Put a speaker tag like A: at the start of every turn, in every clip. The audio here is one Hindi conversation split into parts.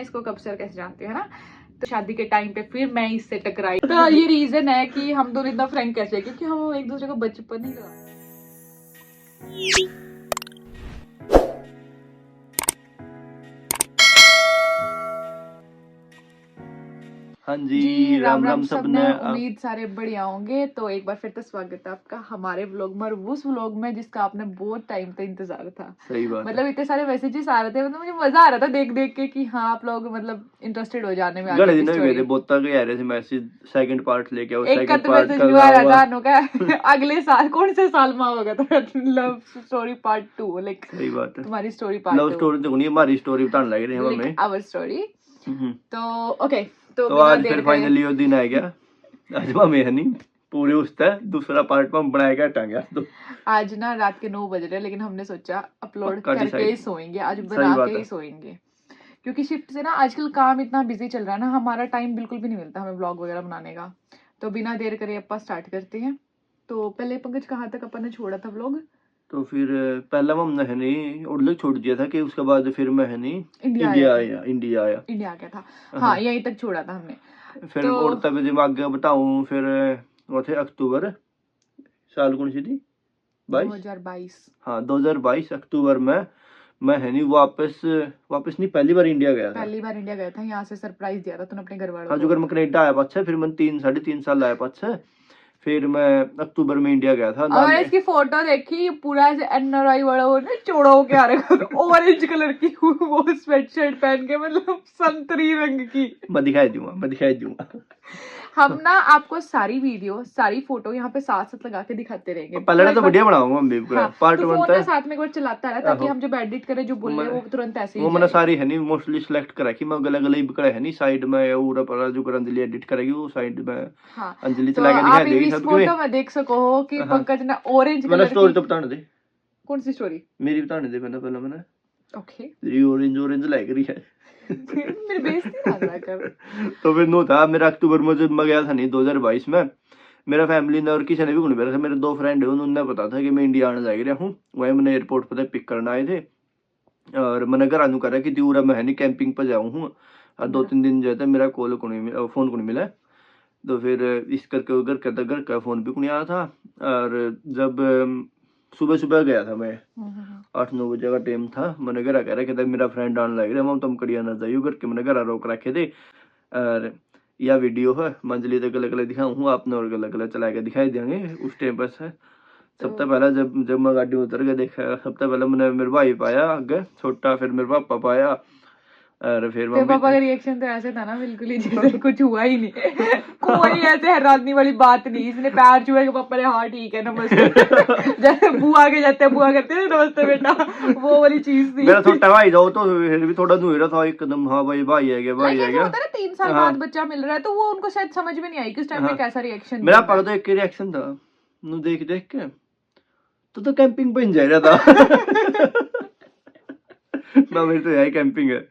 A: इसको कब से और कैसे जानती है ना, तो शादी के टाइम पे फिर मैं इससे टकराई। तो ये रीजन है कि हम दोनों इतना फ्रैंक कैसे है, क्योंकि हम एक दूसरे को बचपन ही का।
B: हाँ जी,
A: जी राम राम
B: सबने।
A: उम्मीद सारे बढ़िया होंगे। तो एक बार फिर तो स्वागत है आपका हमारे व्लॉग में, और उस व्लॉग में जिसका आपने बहुत टाइम से इंतजार था।
B: सही बात
A: मतलब इतने सारे मैसेजेस आ रहे थे, मतलब मुझे मजा आ रहा था देख देख के कि हाँ आप लोग मतलब इंटरेस्टेड हो जाने में आगे
B: गड़े
A: की
B: दिन हो गए
A: स्टोरी।
B: थे, बोता के आ रहे थे मैसेज, सेकंड पार्ट लेके आओ,
A: एक का
B: सेकंड
A: तो
B: पार्ट
A: मैसेज
B: कल
A: नहीं आ रहा
B: आओ।
A: था अनु का अगले साल कौन से साल में होगा तो लव स्टोरी पार्ट 2, लाइक
B: सही बात है,
A: तुम्हारी स्टोरी पार्ट 2,
B: लव स्टोरी तो नहीं, हमारी स्टोरी बताने लग रहे हैं हमें,
A: आवर स्टोरी। तो ओके, तो
B: तो
A: बिना
B: आज
A: देर
B: फिर
A: करे
B: फाइनली वो दिन आ गया। आज हमें है नहीं पूरे उसका दूसरा पार्ट में हम बनाएगा हटाएंगे तो
A: आज ना रात के 9 बज रहे हैं, लेकिन हमने सोचा अपलोड
B: पक्का
A: करके
B: डिसाइड।
A: ही सोएंगे, आज
B: सही
A: बना
B: बात
A: के ही
B: है।
A: सोएंगे। क्योंकि शिफ्ट से ना आजकल काम इतना बिजी चल रहा है ना, हमारा टाइम बिल्कुल भी नहीं मिलता हमें व्लॉग वगैरह बनाने का। तो बिना देर करे अपन स्टार्ट करते हैं। तो पहले पंकज कहाँ तक अपन ने छोड़ा था व्लॉग?
B: तो फिर पहला हमने है नहीं उड़लक छोड़ दिया था कि उसके बाद फिर मैं है नहीं
A: इंडिया
B: इंडिया
A: आया
B: आया, इंडिया आया।
A: इंडिया आ गया था,
B: हाँ।
A: हाँ यहीं तक छोड़ा था हमने।
B: फिर
A: तो
B: और तब जब आगे बताऊं फिर वो थे अक्टूबर, साल कौन सी थी, 22।
A: 2022
B: हाँ 2022 अक्टूबर में मैं है नहीं वापस वापस नहीं, पहली बार इंडिया गया था।
A: पहली बार इंडिया गया था, यहाँ से सरप्राइज दिया था तूने अपने घर वालों
B: हाँ जो
A: को।
B: अगर मैं कनेडा आया पाछा, फिर मैं 3 साढ़े 3 साल आया पाछा, फिर मैं अक्टूबर में इंडिया गया था।
A: और इसकी फोटो देखी, पूरा ऐसे एनआरआई वाला वो ना चौड़ा होके आ रहा है, ऑरेंज कलर की वो स्वेटशर्ट पहन के, मतलब संतरी रंग की।
B: मैं दिखाई दूंगा।
A: हम ना आपको सारी वीडियो सारी फोटो यहाँ पे साथ साथ लगा के दिखाते रहेंगे।
B: पहले
A: एक
B: तो
A: बार-
B: बढ़िया बनाऊंगा हम भी पूरा
A: हाँ,
B: पार्ट
A: तो
B: 1
A: फोन
B: था।
A: ना साथ में एक बार चलाता रहा, ताकि हम जब एडिट करें जो बोल रहे हैं वो तुरंत ऐसे
B: वो
A: ही
B: मैंने
A: जाए।
B: सारी है नहीं मोस्टली सिलेक्ट करा कि मैं गला गला ही पकड़ा है नहीं साइड में, और पर जो कर अंजलि एडिट करेगी वो साइड में
A: हाँ,
B: अंजलि
A: तो
B: चला के दिखा
A: आप
B: देगी
A: इस
B: सबको।
A: फोटो में देख सको हो कि
B: हाँ।
A: पंकज ने ऑरेंज
B: मैंने
A: कलर
B: स्टोरी
A: की।
B: तो बताने दे,
A: कौन सी स्टोरी?
B: मेरी बताने दे पहले मैंने
A: ओके
B: तेरी ऑरेंज ऑरेंज लग रही है।
A: मेरी बेइज्जती ना करा कर।
B: तो फिर नो था मेरा अक्टूबर में जब मैं गया था नहीं 2022 में, मेरा फैमिली ने और किसी ने भी नहीं मेरा था, मेरे 2 फ्रेंड है उन्होंने पता था कि मैं इंडिया आने जा रहा हूँ। वही मैंने एयरपोर्ट पर पिक करने आए थे, और मैंने घर आनू करा कि दूर मैं है नहीं कैंपिंग पर जाऊँ हूँ। 2-3 दिन जो है मेरा कॉल को नहीं मिला, फोन को नहीं मिला। तो फिर इस करके घर का फोन भी को नहीं आया था। और जब सुबह सुबह गया था मैं, 8-9 बजे का टाइम था, मैंने घर कह रहा कहता मेरा फ्रेंड आने लग रहा है, तुम कड़िया ना जाइयो करके मैंने घर रोक रखे थे। और यह वीडियो है मंजली तो गले गले दिखाऊँ आपने, और गले गले चला के दिखाई देंगे उस टाइम पर से। सबसे पहला जब मैं गाड़ी में उतर के देखा, सबसे पहले मैंने मेरे भाई पाया आगे छोटा, फिर मेरे पापा पाया, और फिर
A: तेरे पापा का
B: मम्मी।
A: रिएक्शन तो ऐसे था ना बिल्कुल ही जैसे कुछ हुआ ही नहीं। कोई ऐसे हैरानी वाली बात नहीं, इसने पैर छुए के पापा ने हाँ ठीक है नमस्ते जैसे बुआ के जाते हैं बुआ करते हैं नमस्ते बेटा, वो वाली चीज थी।
B: मेरा छोटा भाई जाओ तो फिर भी थोड़ा दूर रहा था एकदम, हाँ भाई भाई है क्या, भाई
A: लाइक
B: है
A: ऐसे
B: क्या।
A: होता है ना 3 साल
B: हाँ।
A: बाद बच्चा मिल रहा है, तो वो उनको शायद समझ में नहीं आई कि उस टाइम पे
B: हाँ।
A: कैसा रिएक्शन
B: मेरा पापा तो एक रिएक्शन था नु देख देख के, तो कैंपिंग पे जा रहा था। ना मेरी तो यही कैंपिंग है।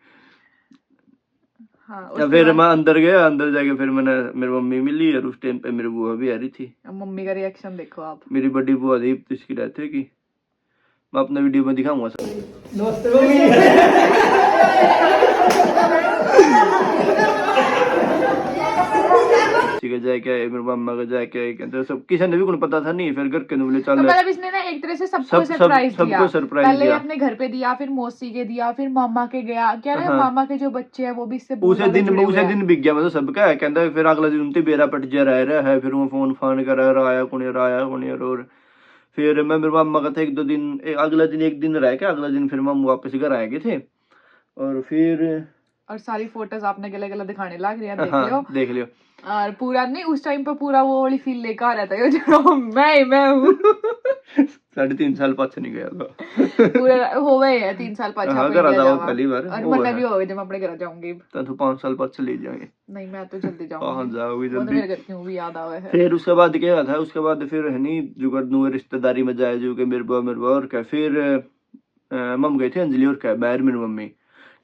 A: हाँ,
B: या फिर मैं अंदर गया, अंदर जाके फिर मैंने मेरी मम्मी मिली, और उस टाइम पे मेरी बुआ भी आ रही थी।
A: मम्मी का रिएक्शन देखो आप।
B: मेरी बड़ी बुआ थी इसकी डेथ है की, मैं अपने वीडियो में दिखाऊंगा सब। के जाके मेरे मामा का जाके कहते सब किसी ने भी कुछ पता था नहीं, फिर घर के बोले
A: तो
B: चल।
A: मतलब इसने ना एक तरह से सबको सरप्राइज दिया।
B: सबको सरप्राइज
A: पहले
B: दिया।
A: अपने घर पे दिया, फिर मौसी के दिया, फिर मामा के गया, क्या रहे
B: हाँ।
A: मामा के जो बच्चे हैं वो भी इससे
B: उसे दिन बिक गया मतलब सबका, कहता फिर अगला दिन उनते बेरा पट जा रहा है, फिर वो फोन फान कर आया कौन। और फिर मैं मेरे मामा का था 1-2 दिन, अगला दिन 1 दिन रह के अगला दिन फिर हम वापस घर आए गए थे। और फिर
A: और सारी फोटोज आपने गले गले दिखाने लग रही है, देख
B: हाँ
A: लियो।
B: देख लियो।
A: और पूरा नहीं उस टाइम पे पूरा वो वाली फील लेकर आ रहा था ये जो मैं हूँ।
B: 3.5 साल पाछे नहीं गया था।
A: पूरा हो गए है 3 साल पाछा
B: हाँ,
A: पे
B: घर आ
A: इंडिया
B: जाओ
A: जावा।
B: पहली बार
A: और
B: वो
A: मैंने
B: है।
A: भी हो गए जब मैं अपने घर जाऊंगी।
B: तो 5 साल पाछे ले जाएंगे।
A: नहीं मैं तो जल्दी
B: हाँ
A: जाऊंगी,
B: जाओगी
A: वो तो
B: जल्दी।
A: मेरे घर क्यों भी याद आवे है।
B: फिर उसके बाद क्या था, उसके बाद फिर है नहीं जुगर नु रिश्तेदारी में जाए जो के मेरे बुआ और क्या, फिर मम गए थे अंजलि और क्या बाहर मेरी मम्मी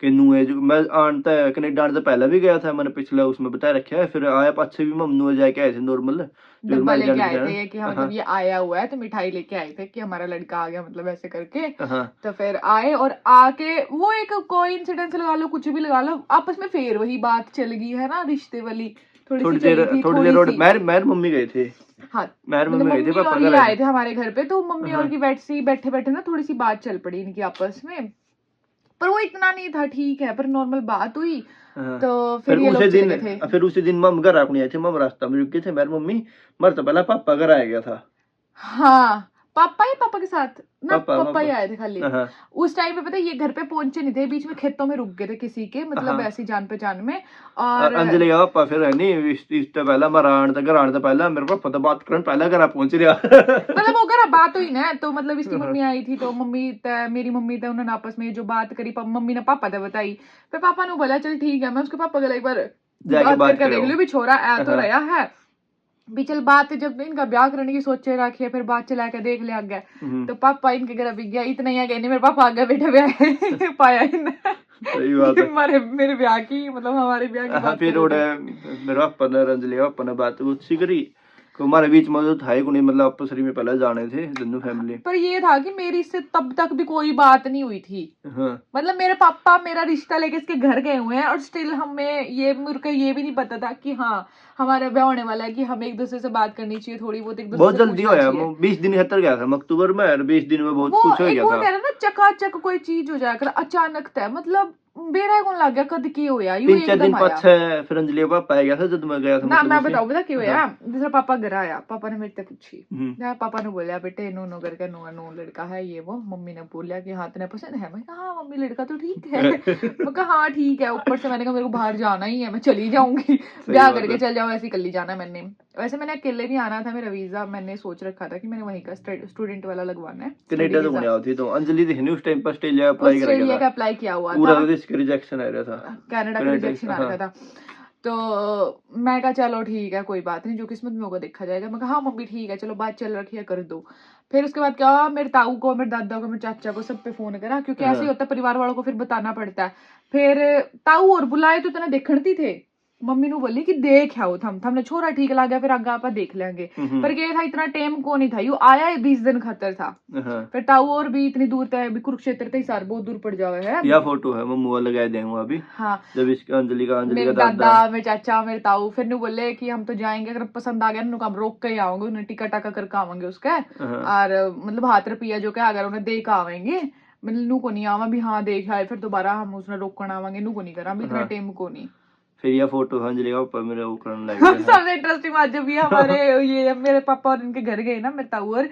B: कि नूए जो मैं आने तो कनेडा आने तो पहले भी गया था, मैंने पिछले उसमें बता रखा है, फिर आया पाछे भी मम्नू जाके आए थे नॉर्मल जो
A: डब्बा
B: मैं
A: लेके
B: जान
A: आए
B: के
A: थे कि हाँ मतलब ये आया हुआ है, तो मिठाई लेके आए थे कि हमारा लड़का आ गया, मतलब ऐसे करके।
B: हाँ
A: तो फिर आए और आके वो एक कोइंसिडेंस लगा लो, कुछ भी लगा लो, आपस में फिर वही बात चल गई है ना, रिश्ते वाली थोड़ी सी चली थी,
B: थोड़ी
A: थोड़ी
B: देर
A: सी।
B: मैं मम्मी गए थे,
A: हाँ
B: मैं
A: मतलब
B: मम्मी गए थे,
A: मम्मी
B: पापा
A: और
B: घर
A: ये
B: आए
A: आए
B: थे।
A: थे हमारे घर पे, तो मम्मी और
B: हाँ
A: की बैठे बैठे ना थोड़ी सी बात चल पड़ी इनकी आपस में, पर वो इतना नहीं था, ठीक है, पर नॉर्मल बात हुई।
B: हाँ।
A: तो फिर ये लोग चले गए थे।
B: फिर उसी दिन मम घर अपने आए थे, मम रास्ता में रुक गए थे, मेरी मम्मी मर तो पहला पापा घर आ गया था।
A: हाँ पापा के साथ ना, पापा ही
B: पापा
A: आए थे खाली।
B: हाँ
A: उस टाइम पे पता है ये घर पे पहुंचे नहीं थे, बीच में खेतों में रुक गए थे किसी के, मतलब
B: हाँ।
A: ऐसी जान पहचान में। और
B: अंजलि का पापा फिर है नहीं इस तो पहला मरा आने तक घर आने तो पहला मेरे पापा तो बात करने पहला घर पहुंच रहा।
A: मतलब वो घर बात हुई ना, तो मतलब इसकी
B: हाँ।
A: मम्मी आई थी, तो मेरी मम्मी थे, उन्होंने आपस में जो बात करी, मम्मी ने पापा ने बताई। फिर पापा ने बोला चल ठीक है, मैं उसके पापा को एक बार
B: जाके
A: बात करके
B: करो।
A: देख लूं भी छोरा आ तो
B: हाँ।
A: रहा है भी, चल बात जब इनका ब्याह करने की सोचे रखी है, फिर बात चला के देख ले आगे। तो पापा इनके घर अभी गया, इतना ही आगे नहीं, मेरे पापा आगे बैठे ब्याह पाया इन्हें।
B: सही बात है।
A: हमारे मेरे ब्याह की, मतलब हमारे ब्याह की बात
B: फिर
A: कर रहे
B: मेरे पापा ने अंजलि के पापा ने बात अच्छी करी को हमारे बीच में जो था ही कोई, मतलब आपस में पहले जाने थे दोनों फैमिली।
A: पर ये था कि मेरी इससे तब तक भी कोई बात नहीं हुई थी।
B: हाँ
A: मतलब मेरे पापा मेरा रिश्ता लेके इसके घर गए हुए हैं, और स्टिल हमें ये मेरे को ये भी नहीं पता था कि हाँ हमारा ब्याह होने वाला है, कि हमें एक दूसरे से बात करनी चाहिए, थोड़ी बहुत एक दूसरे
B: बहुत
A: से
B: जल्दी
A: पूछना
B: होया,
A: चाहिए।
B: 20 दिन खतर गया था अक्टूबर में, और 20 दिन में बहुत
A: वो
B: कुछ हो
A: एक
B: गया
A: वो
B: था।
A: कह रहा ना चकाचक कोई चीज हो जाकर अचानक था, मतलब बेरा कौन लग गया कद की होया, यूं
B: 3-4 दिन
A: एकदम आया।
B: पाछे फिर अंजलि का पापा आ गया था जब मैं गया था,
A: ना
B: मतलब
A: मैं
B: उसे।
A: बताऊं बता क्यों
B: हाँ।
A: होया। दूसरा पापा घर आया, पापा ने मेरे से पूछी,
B: हम्म।
A: ना पापा ने बोला बेटे नो नो करके नो नो लड़का है ये वो। मम्मी ने बोला कि हाँ तेने पसंद है, मैं कहा हाँ मम्मी लड़का तो ठीक है। मैं कहा हाँ ठीक है, ऊपर से मैंने कहा मेरे को बाहर जाना ही है, मैं चली जाऊंगी, ब्याह
B: बात
A: करके
B: है।
A: चल जाऊं, ऐसी कर ली जाना मैंने। वैसे मैंने अकेले भी आना था, मेरा वीजा मैंने सोच रखा था कि मैंने वहीं का स्टूडेंट वाला लगवाना है, स्टडी
B: कनाडा तो
A: वीजा।
B: होने थी, तो अंजलि थी नहीं उस टाइम पर, ऑस्ट्रेलिया अप्लाई कर
A: ऑस्ट्रेलिया
B: गया
A: का
B: था,
A: अप्लाई किया हुआ
B: पूरा
A: था,
B: इसका रिजेक्शन आ रहा था,
A: कनाडा का रिजेक्शन आ रखा था। तो मैं कहा चलो ठीक है कोई बात नहीं, जो किस्मत में होगा देखा जाएगा। मैं कहा हाँ मम्मी ठीक है, चलो बात चल रखी है कर दो। फिर उसके बाद क्या हुआ, मेरे ताऊ को, मेरे दादा को, मेरे चाचा को, सब पे फोन करा, क्योंकि ऐसे ही होता है, परिवार वालों को फिर बताना पड़ता है। फिर ताऊ और बुलाए तो तना देखती थे, मम्मी ने बोली कि देख आओ हमने छोरा ठीक लग गया, फिर आगे आप देख लेंगे। पर ये था इतना टाइम को नहीं था, यू आया 20 दिन खतर था। फिर ताऊ और भी इतनी दूर तक अभी कुरुक्षेत्र तक सार बहुत दूर पड़ जावे है।
B: यह फोटो है मम्मू वाला लगा देंगे अभी।
A: हाँ
B: जब इसका अंजलि का
A: मेरे दादा, मेरे चाचा, मेरे ताऊ फिर नु बोले कि हम तो जाएंगे, अगर पसंद आ गया नु हम रोक के ही आवेंगे, उन्हें टिकट टाका करके आवेंगे उसके, और मतलब हाथ रुपया जो क्या अगर उन्हें दे के आवेंगे, मतलब नू को नहीं आवा भी हाँ देख आए, फिर दोबारा हम उसने रोकण आवेंगे, नू को नहीं करा भी इतना टाइम को नहीं।
B: फिर यह फोटो अंजलि का ऊपर मेरे वो करने लग गया।
A: सबसे इंटरेस्टिंग बात जब ये हमारे ये मेरे पापा और इनके घर गए ना, मेरे ताऊ और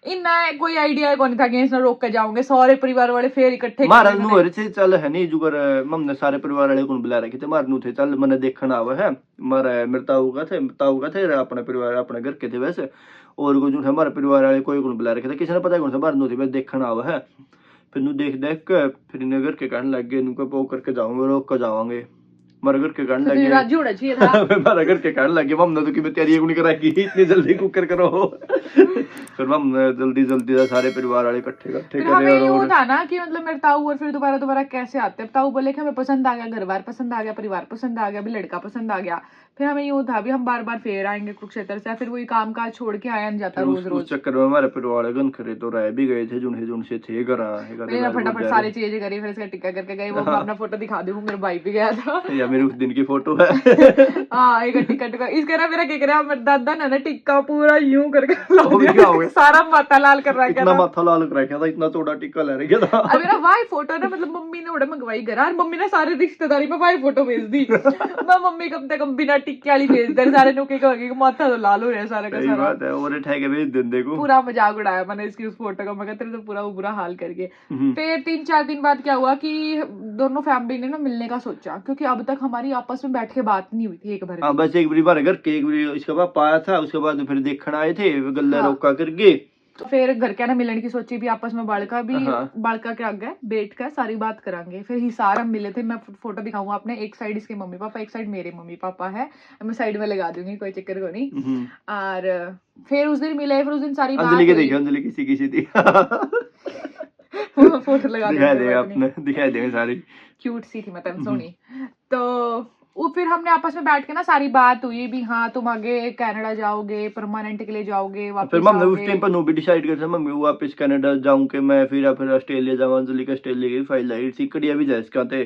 A: इन्ना कोई आइडिया कौन था कि इसने रोक के जाओगे, सारे परिवार वाले फिर इकट्ठे
B: मारा नु हरे थे चल है नहीं जुगर मम्ने सारे परिवार वाले को बुला रखे थे, मार नु थे चल मने देखना आवे है, मारे मेरे ताऊ का थे अपने परिवार अपने घर के थे वैसे, और को जो हमारे परिवार वाले कोई को बुला रखे थे, किसी ने पता कौन सा मार नु थे बस देखना आवे है। फिर नु देख के फिर इन्हें घर के कहने लग गए, इनको पो करके जाऊंगे, रोक कर जावांगे, मारे घर के कहने लगे
A: राजी होना चाहिए था।
B: मारे घर के कहने लगे मम्ने तो कि तैयारी नहीं कराएगी इतनी जल्दी कुकर करो। फिर मम्ने जल्दी सारे परिवार वाले इकट्ठे
A: फिर हमें यूं था ना कि मतलब मेरे ताऊ और फिर दोबारा कैसे आते, ताऊ बोले कि हमें पसंद आ गया, घर बार पसंद आ गया, परिवार पसंद आ गया, भी लड़का पसंद आ गया। फिर हमें यूं था भी हम बार फिर आएंगे कुरुक्षेत्र से, फिर वही काम काज छोड़ के आया नहीं जाता रोज
B: उस चक्कर में हमारे परिवार वाले गन खरे तो रह भी गए थे, जुन से थे घर
A: मैंने फटाफट सारी चीजें करी, फिर इसका टिक्का करके गई, वो मैं अपना फोटो दिखा दूं, मेरे भाई भी गया था।
B: या मेरे उस दिन की फोटो है।
A: हाँ एक टिक्का इसका ना मेरा क्या करा, मेरे दादा ने ना टिक्का पूरा यूं करके सारा माथा लाल कर रखा था,
B: इतना माथा लाल कर रखा था, इतना चौड़ा टिक्का ले रखा था।
A: अब मेरा वाई फोटो ना, मतलब मम्मी ने बड़ा मंगवाई करा, और मम्मी ने सारे रिश्तेदारी में वाई फोटो भेज दी। मैं मम्मी कम से कम बिना टिक्के वाली भेज दे, सारे नुके कहोगे माथा तो लाल हो रहा है सारा का सारा।
B: बात है, और ठेके भेज देंगे को
A: पूरा मजाक उड़ाया मैंने इसकी उस फोटो का, मैं तेरे तो पूरा बुरा हाल करके। फिर 3-4 दिन बाद क्या हुआ कि दोनों फैमिली ने ना मिलने का सोचा, क्योंकि अब तक हमारी आपस में बैठ के बात नहीं हुई थी एक बार।
B: बस एक बार घर के एक बार इसके बाद पाया था, उसके बाद फिर देखने आए थे गल्ला रोका करके,
A: तो फिर घर के ना मिलने की सोची भी आपस में, बालका के आगे बैठ कर सारी बात करांगे। फिर हिसार हम मिले थे, मैं फोटो दिखाऊंगा आपने, एक साइड इसके मम्मी पापा, एक साइड मेरे मम्मी पापा है, मैं साइड में लगा दूंगी, कोई चक्कर को नहीं। और फिर उस दिन मिले, फिर उस दिन सारी बात
B: अंजलि के देखिए, अंजलि किसी थी।
A: फोटो लगा
B: दिखा देंगे आपने, दिखा देंगे सारी।
A: क्यूट सी थी मतलब सोनी। तो वो फिर हमने आपस में बैठ के ना सारी बात हुई भी, हाँ तुम आगे कनाडा जाओगे, परमानेंट के लिए जाओगे, वापस
B: फिर मम्मी उस
A: आओगे।
B: टाइम पर नो भी डिसाइड कर मम्मी वापस कनाडा जाऊं के मैं फिर ऑस्ट्रेलिया जाऊं। अंजलि का ऑस्ट्रेलिया की फाइल आई थी, कड़िया भी जाए इसका थे।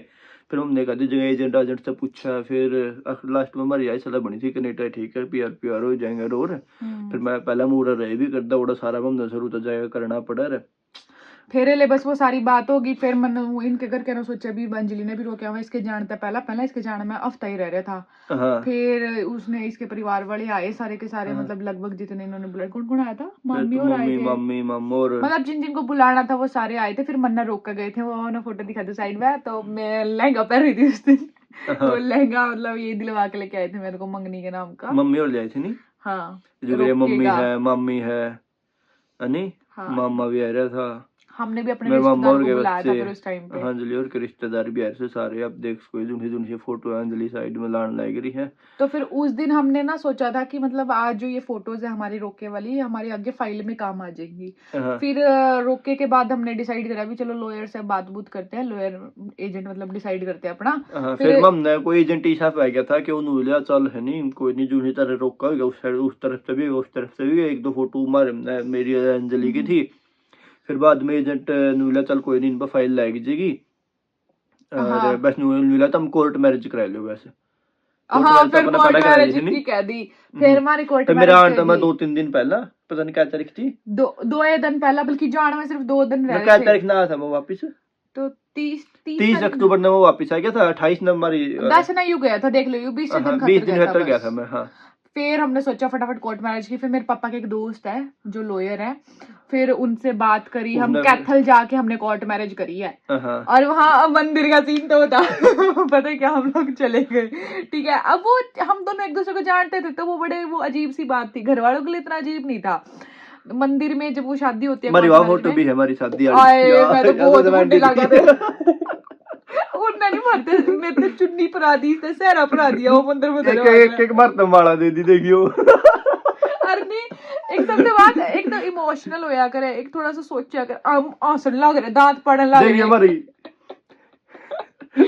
B: फिर हमने कहा जगह एजेंट से पूछा, फिर लास्ट में हमारी आई सलाह बनी थी कनेडा ठीक है, पीआर हो जाएंगे। और फिर मैं पहला मूड रहे भी करता उड़ा सारा मम्मी शुरू तो जाएगा करना पड़ा रहा।
A: फिर ले बस वो सारी बात होगी। फिर मैंने इनके घर के ना सोचा भी, अंजलि ने भी रोका हुआ इसके जानता पहला इसके जाने में हफ्ता ही रह रहा था।
B: हाँ।
A: फिर उसने इसके परिवार वाले आए सारे के सारे, मतलब लगभग जितने इन्होंने बुलाया। कौन कौन आया था? मम्मी और आए थे,
B: मम्मी मामू और
A: मतलब जिन जिनको बुलाना था वो सारे आए थे। फिर मन्ना रोक कर गए थे, वो उन्होंने फोटो दिखा दी साइड में। तो मैं लहंगा पहन रही थी उस दिन। तो लहंगा मतलब ये दिलवा के लेके आए थे मेरे को मंगनी के नाम का।
B: मम्मी और जाए थे नहीं?
A: हाँ
B: जो मम्मी है नहीं, मामा भी आ रहा था।
A: हमने भी अपने
B: मेरे मामा
A: रिश्तेदार
B: और
A: को
B: के
A: बुलाया था
B: बच्चे,
A: फिर उस टाइम पे।
B: हाँ अंजलि और के रिश्तेदार भी ऐसे सारे। अब देख कोई जुनसी फोटो है अंजलि साइड में लान लग रही है।
A: तो फिर उस दिन हमने ना सोचा था कि मतलब आज जो ये फोटोज है हमारी रोके वाली, हमारे आगे फाइल में काम आ जाएंगी। फिर रोके के बाद हमने डिसाइड करा भी चलो लॉयर से बात करते हैं, लॉयर एजेंट मतलब डिसाइड करते हैं अपना।
B: फिर मम्मी कोई एजेंट ही साफ आ गया था कि उन्होंने चल है नहीं कोई नहीं जूनी तरह रोका होगा उस साइड, उस तरफ से भी उस तरफ से भी। एक दो फोटो मेरी अंजलि की थी। फिर बाद में एजेंट नुला चल कोई नहीं इन पर फाइल लाएगी जाएगी। और बस नुला तुम कोर्ट मैरिज करा लो वैसे।
A: हाँ फिर कोर्ट मैरिज की कह दी। फिर हमारी कोर्ट मैरिज
B: मेरा आंट मैं 2-3 दिन पहला पता नहीं क्या तारीख थी,
A: 2 दिन पहला, बल्कि जाने में सिर्फ 2 दिन रह
B: क्या तारीख ना आया था मैं वापिस।
A: तो
B: 30 अक्टूबर में वो वापिस आ गया था। 28 नवंबर
A: 10 ना यू गया था, देख लो 20 दिन
B: 20 दिन खतर गया था मैं। हाँ
A: फिर हमने सोचा फटाफट कोर्ट मैरिज की। फिर मेरे पापा के एक दोस्त है जो लॉयर है, फिर उनसे बात करी, हम कैथल जाके हमने कोर्ट मैरिज करी है। और वहाँ मंदिर का सीन तो था। पता है क्या, हम लोग चले गए ठीक है। अब वो हम दोनों एक दूसरे को जानते थे तो वो अजीब सी बात थी, घर वालों के लिए इतना अजीब नहीं था। मंदिर में जब वो शादी होती है,
B: फोटो भी है हमारी शादी
A: मैं तो बहुत बुढ़ी लगा थे। उन्हें नहीं मारते, मेरे तो चुन्नी परा दी ते सहरा परा दिया वो मंदिर में।
B: एक मरता माला दे दी देखियो।
A: अरे नहीं, एक सबसे बात एक तो इमोशनल होया करे, एक थोड़ा सा सोचा कर, आंसू लग रहे, दांत पड़ने लग रहे
B: हमारी।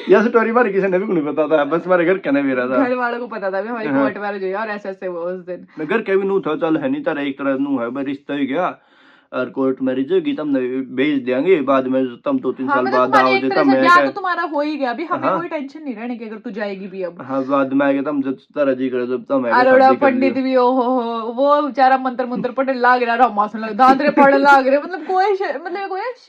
B: यह स्टोरी हमारी किसी ने भी नहीं पता था, बस हमारे घर कहने मेरा था।
A: घर वालों को पता था भी हमारी कोर्ट मैरिज हुई और ऐसे वो उस दिन।
B: मैं घर के भी नू था चल है नहीं तारा एक तरह नू है रिश्ता ही गया और कोर्ट मैरिज होगी तब भेज देंगे बाद में तुम 2-3 साल बाद आओ देता मैं
A: तो तुम्हारा हो ही गया भी, हमें कोई टेंशन नहीं रहने की अगर तू जाएगी भी अब।
B: हाँ बाद में आएगा तुम जब तारा जी करे जब तुम
A: अरोड़ा पंडित भी हो वो बेचारा मंत्र पढ़ने लाग रहा, रोमासन लग दांतरे पढ़ने लाग रहे, मतलब कोई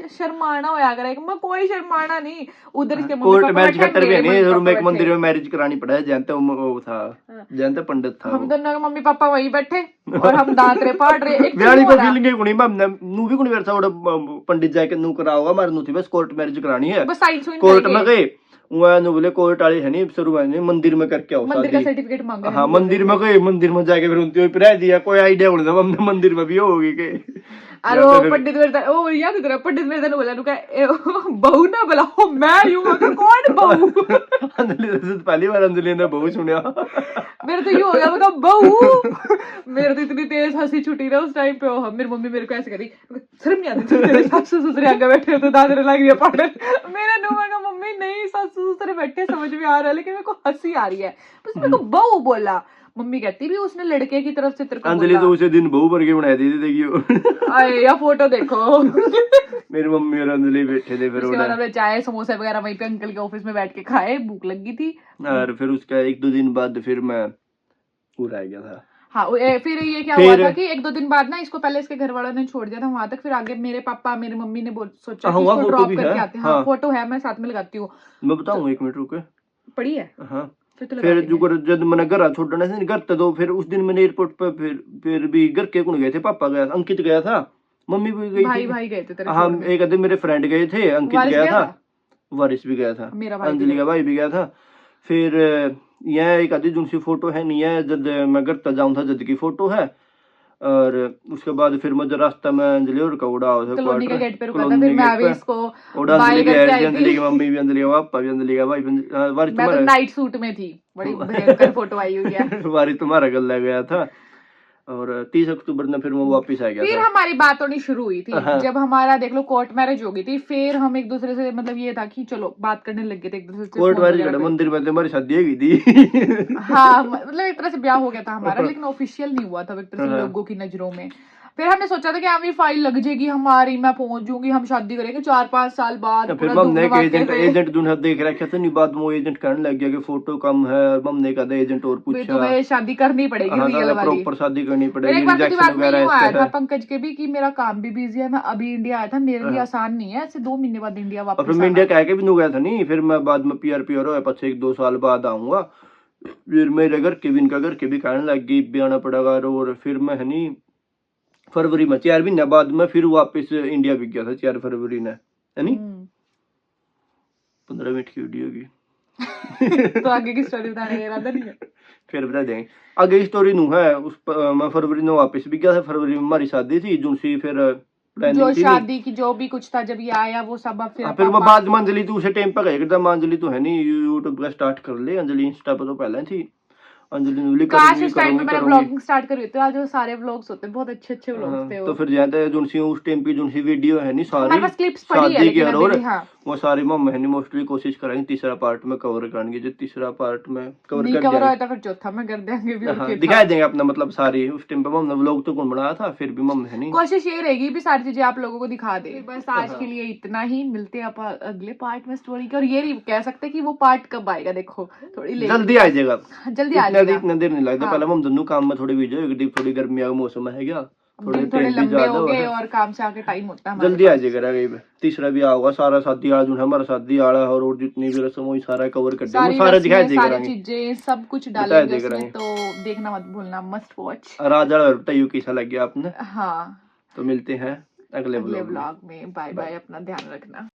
A: शर्माना होया करे, मैं कोई शर्माना नहीं। उधर इसके
B: कोर्ट मैरिज का तरह नहीं एक मंदिर में मैरिज करानी पड़ा है, जानते वो था जानते पंडित था।
A: हम दोनों मम्मी पापा वहीं बैठे और हम दांतरे पढ़ रहे।
B: ब्याली को फीलिंग गुणी नू भी गुणी वैसा पंडित जाके नू कराओगा मारे नू थी बस कोर्ट मैरिज करानी है। कोर्ट में गए वहाँ नु बोले कोर्ट वाले है नहीं शुरू में मंदिर में करके आओ
A: मंदिर का सर्टिफिकेट मांगा।
B: हाँ मंदिर में गए, मंदिर में जाके फिर उनकी पिरा दिया कोई आइडिया नहीं था हमने मंदिर में भी होगी के।
A: अरे वो पंडित मेरे ओ याद तेरा पंडित मेरे ने बोला नुका बहू ना बुलाओ, मैं यूं मगर कौन बहू।
B: अंजलि से पहली बार अंजलि ने बहू सुना।
A: मेरे तो ये हो गया मैं बहू। मेरे तो इतनी तेज हंसी छुटी ना उस टाइम पे। मेरी मम्मी मेरे को ऐसे करी, शर्म नहीं आती तेरे सासू ससुरे आगे बैठे तो दादरे लग रही है पढ़ने। मेरा नो मैं मम्मी नहीं सासू ससुरे बैठे समझ में आ रहा है लेकिन मेरे को हंसी आ रही है, बस मेरे को बहू बोला। मम्मी कहती भी उसने लड़के की तरफ से तेरे को
B: अंजलि तो उसे दिन बहू करके बनाई थी देखियो।
A: अरे या फोटो देखो।
B: मेरी मम्मी और अंजलि बैठे थे, फिर
A: उसके बाद हमने चाय समोसे वगैरह वहीं पे अंकल के ऑफिस में बैठ के खाए, भूख लगी थी।
B: और फिर उसका 1-2 दिन बाद फिर मैं पूरा आ गया था।
A: हाँ फिर ये क्या हुआ था कि 1-2 दिन बाद ना इसको पहले इसके घर वालों ने छोड़ दिया था वहां तक, फिर आगे मेरे पापा मेरी मम्मी ने सोचा कि इसको ड्रॉप करके आते हैं। हाँ फोटो है, मैं साथ में लगाती हूँ,
B: मैं बताऊँ 1 मिनट रुके।
A: पड़ी है
B: हाँ फिर जो जब मैंने घर छोड़ने से घर तो फिर उस दिन मैंने एयरपोर्ट पर फिर भी घर के कौन गए थे, पापा गया, अंकित गया था, मम्मी भी गई थी, भाई गए थे तेरे। हाँ एक आधे मेरे फ्रेंड गए थे, अंकित गया था, वारिस भी गया था, अंजलि का भाई भी गया था। फिर यह एक आधी जुनसी फोटो है नहीं है जब मैं घर तक जाऊँ था जद की फोटो है। और उसके बाद फिर मुझे रास्ता में अंजलि और का उड़ा
A: कॉलोनी के गेट पे रुका था, फिर मैं भी इसको
B: बाय करके आई थी। अंजलि की मम्मी भी, अंजलि का पापा भी, अंजलि का भाई भी।
A: मैं तो नाइट सूट में थी, बड़ी भयंकर फोटो आई हुई है।
B: वारी तुम्हारा गला गया था और 30 अक्टूबर में फिर मैं वापस आ गया
A: फिर
B: था।
A: हमारी बात होनी शुरू हुई थी
B: हाँ।
A: जब हमारा देख लो कोर्ट मैरिज हो गई थी, फिर हम एक दूसरे से मतलब ये था कि चलो बात करने लग गए थे एक दूसरे से
B: कोर्ट
A: phone
B: मैरिज
A: वगैरह
B: करा,
A: पे।
B: मंदिर में तो हमारी शादी हो गई थी।
A: हाँ मतलब एक तरह से ब्याह हो गया था हमारा, लेकिन ऑफिशियल नहीं हुआ था एक तरह से
B: हाँ।
A: लोगों की नजरों में। फिर हमने सोचा था कि हमें फाइल लग जाएगी हमारी, मैं पहुंच जाऊंगी, हम शादी करेंगे 4-5 साल बाद
B: फिर
A: पूरा
B: मम्मी ने
A: धूम-धमाके
B: एजेंट
A: से।
B: एजेंट दूल्हा देख रखा था नहीं, बाद में वो एजेंट कहने लग गया कि फोटो कम है, और मम्मी ने कहा था एजेंट और
A: फिर
B: पूछा।
A: तुम्हें शादी करनी पड़ेगी
B: हाँ,
A: रियल वाली।
B: प्रॉपर शादी करनी
A: फिर
B: पड़ेगी,
A: एक बार तो
B: रिजेक्शन
A: दिमाग में
B: वगैरह
A: यूं
B: इसका
A: आया था
B: है।
A: पंकज के भी कि मेरा काम भी बिजी है, मैं अभी इंडिया आया था, मेरे लिए
B: हाँ।
A: आसान नहीं है ऐसे 2 महीने बाद इंडिया
B: और फिर
A: वापस
B: मैं
A: आना।
B: इंडिया कह के भी नहीं गया था नहीं, फिर मैं बाद में पीआर होया, पछे 1-2 साल बाद आऊंगा। फिर मेरे घर के भी इनका घर के भी कहने लग गई भी आना पड़ेगा, और फिर मैं है नहीं फरवरी में 4 महीने बाद में फिर वापस इंडिया भी गया था 4 फरवरी ने, है नहीं 15 मिनट की वीडियो की।
A: तो आगे की स्टोरी बताने का इरादा नहीं है।
B: फिर बता देंगे आगे स्टोरी नू है मैं फरवरी में वापस भी गया था, फरवरी में हमारी शादी थी जून सी, फिर
A: जो
B: प्लानिंग थी नहीं।
A: शादी की जो भी कुछ था जब ये आया वो सब अब फिर
B: फिर वो बाद में अंजलि तू उसे टाइम पे गया एकदम, अंजलि तो है नहीं यूट्यूब का स्टार्ट कर ले, अंजलि इंस्टा पे तो पहले थी, अंजलि ने
A: काश उस टाइम पे मैंने व्लॉगिंग स्टार्ट करी होती, आज वो सारे व्लॉग्स होते बहुत अच्छे व्लॉग्स थे वो।
B: तो फिर ज्यादा जो सी उस टाइम पे जो सी वीडियो है नहीं
A: हमारे
B: सारी
A: पास क्लिप्स पड़ी है
B: शादी की,
A: लेकिन
B: और
A: अभी भी। हाँ
B: वो सारी मम्मा है नहीं मोस्टली कोशिश करेंगे तीसरा पार्ट में कवर करने की, जो तीसरा पार्ट में कवर
A: नहीं
B: कर
A: कवर
B: दिया।
A: होया था फिर चौथा में कर देंगे भी, और
B: हाँ,
A: क्या
B: दिखा
A: था।
B: देंगे अपना मतलब सारी उस टाइम पे मम्मी व्लॉग तो कौन बनाया था, फिर भी मम्मी है नहीं।
A: कोशिश ये रहेगी भी सारी चीजें आप लोगों को दिखा दे। बस आज
B: हाँ।
A: के लिए इतना ही, मिलते हैं आप अगले पार्ट में स्टोरी के। और ये नहीं कह सकते कि वो पार्ट कब आएगा, देखो थोड़ी लेट
B: जल्दी आ जाएगा,
A: जल्दी आ जाएगा।
B: इतना देर नहीं लगता।
A: हाँ।
B: पहले हम दोनों काम में थोड़ी बिजी हो, थोड़ी गर्मी का मौसम है क्या, थोड़े
A: दिन थोड़े
B: टाइम भी
A: लंबे
B: ज्यादा
A: हो गए
B: है,
A: और काम से आके टाइम होता है हमारे
B: जल्दी आ
A: पास।
B: जाएगा। रही तीसरा भी आओगा, सारा शादी वाला जो है हमारा शादी वाला और जितनी भी रस्म हुई सारा कवर कर देंगे,
A: सारी
B: सारा दिखाई
A: रस्में, सारी
B: देगा,
A: चीजें सब कुछ
B: बताया
A: डालेंगे
B: देगा
A: उसमें,
B: रहेंगे।
A: तो देखना मत भूलना, मस्ट वॉच।
B: राजा बताइए कैसा लग गया आपने।
A: हाँ
B: तो मिलते हैं अगले
A: अगले
B: ब्लॉग में।
A: व्लॉग में। बाय बाय, अपना ध्यान रखना।